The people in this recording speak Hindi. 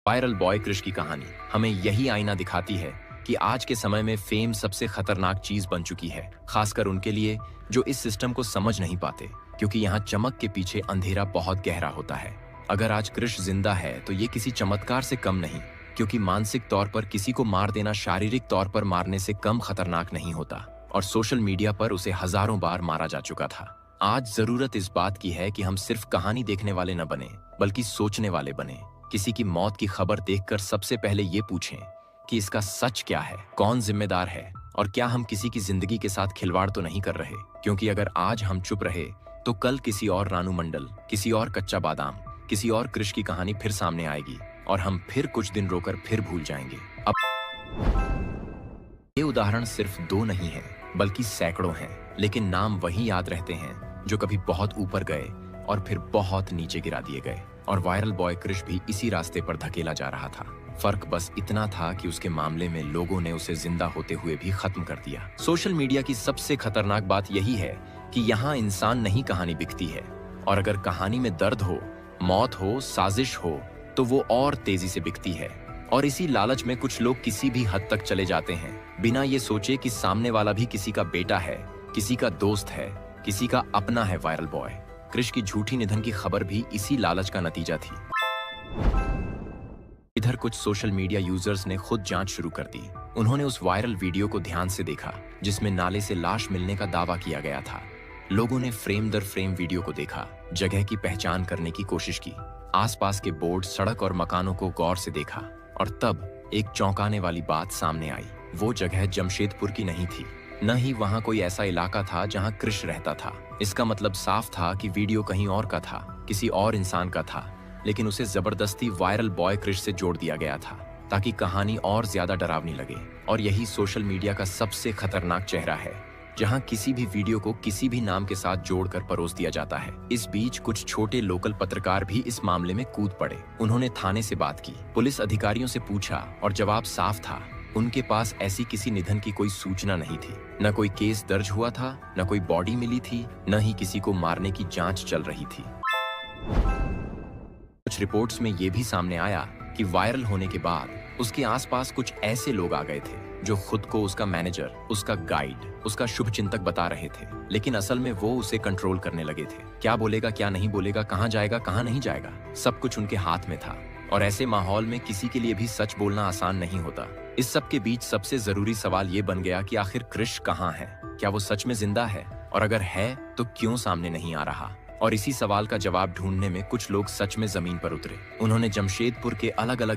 वायरल बॉय कृष की कहानी हमें यही आईना दिखाती है कि आज के समय में फेम सबसे खतरनाक चीज बन चुकी है, खासकर उनके लिए जो इस सिस्टम को समझ नहीं पाते, क्योंकि यहाँ चमक के पीछे अंधेरा बहुत गहरा होता है। अगर आज कृष जिंदा है तो ये किसी चमत्कार से कम नहीं, क्योंकि मानसिक तौर पर किसी को मार देना शारीरिक तौर पर मारने से कम खतरनाक नहीं होता, और सोशल मीडिया पर उसे हजारों बार मारा जा चुका था। आज जरूरत इस बात की है कि हम सिर्फ कहानी देखने वाले न बने, बल्कि सोचने वाले बने। किसी की मौत की खबर देखकर सबसे पहले ये पूछें कि इसका सच क्या है, कौन जिम्मेदार है, और क्या हम किसी की जिंदगी के साथ खिलवाड़ तो नहीं कर रहे। क्योंकि अगर आज हम चुप रहे तो कल किसी और रानू मंडल, किसी और कच्चा बादाम, किसी और कृष की कहानी फिर सामने आएगी और हम फिर कुछ दिन रोकर फिर भूल जाएंगे। अब ये उदाहरण सिर्फ दो नहीं है, बल्कि सैकड़ों हैं, लेकिन नाम वही याद रहते हैं जो कभी बहुत ऊपर गए और फिर बहुत नीचे गिरा दिए गए। और वायरल बॉय कृष भी इसी रास्ते पर धकेला जा रहा था। फर्क बस इतना था कि उसके मामले में लोगों ने उसे जिंदा होते हुए भी खत्म कर दिया। सोशल मीडिया की सबसे खतरनाक बात यही है कि यहाँ इंसान नहीं कहानी बिकती है, और अगर कहानी में दर्द हो, मौत हो, साजिश हो, तो वो और तेजी से बिकती है। और इसी लालच में कुछ लोग किसी भी हद तक चले जाते हैं, बिना ये सोचे कि सामने वाला भी किसी का बेटा है, किसी का दोस्त है, किसी का अपना है। वायरल बॉय कृष की झूठी निधन की खबर भी इसी लालच का नतीजा थी। इधर कुछ सोशल मीडिया यूजर्स ने खुद जांच शुरू कर दी। उन्होंने उस वायरल वीडियो को ध्यान से देखा जिसमें नाले से लाश मिलने का दावा किया गया था। लोगों ने फ्रेम दर फ्रेम वीडियो को देखा, जगह की पहचान करने की कोशिश की, आसपास के बोर्ड, सड़क और मकानों को गौर से देखा, और तब एक चौंकाने वाली बात सामने आई। वो जगह जमशेदपुर की नहीं थी, न ही वहां कोई ऐसा इलाका था जहां कृष रहता था। इसका मतलब साफ था कि वीडियो कहीं और का था, किसी और इंसान का था, लेकिन उसे जबरदस्ती वायरल बॉय कृष से जोड़ दिया गया था ताकि कहानी और ज्यादा डरावनी लगे। और यही सोशल मीडिया का सबसे खतरनाक चेहरा है, जहां किसी भी वीडियो को किसी भी नाम के साथ जोड़कर परोस दिया जाता है। इस बीच कुछ छोटे लोकल पत्रकार भी इस मामले में कूद पड़े। उन्होंने थाने से बात की, पुलिस अधिकारियों से पूछा, और जवाब साफ था, उनके पास ऐसी किसी निधन की कोई सूचना नहीं थी। न कोई केस दर्ज हुआ था, न कोई बॉडी मिली थी, न ही किसी को मारने की जांच चल रही थी। कुछ रिपोर्ट्स में यह भी सामने आया कि वायरल होने के बाद उसके आसपास कुछ ऐसे लोग आ गए थे जो खुद को उसका मैनेजर, उसका गाइड, उसका शुभचिंतक बता रहे थे, लेकिन असल में वो उसे कंट्रोल करने लगे थे। क्या बोलेगा, क्या नहीं बोलेगा, कहाँ जाएगा, कहाँ नहीं जाएगा, सब कुछ उनके हाथ में था। और ऐसे माहौल में किसी के लिए भी सच बोलना आसान नहीं होता। इस सब के बीच सबसे जरूरी सवाल ये बन गया कि आखिर कृष कहाँ है? क्या वो सच में जिंदा है? और अगर है तो क्यों सामने नहीं आ रहा? और इसी सवाल का जवाब ढूंढने में कुछ लोग सच में जमीन पर उतरे। उन्होंने जमशेदपुर के अलग अलग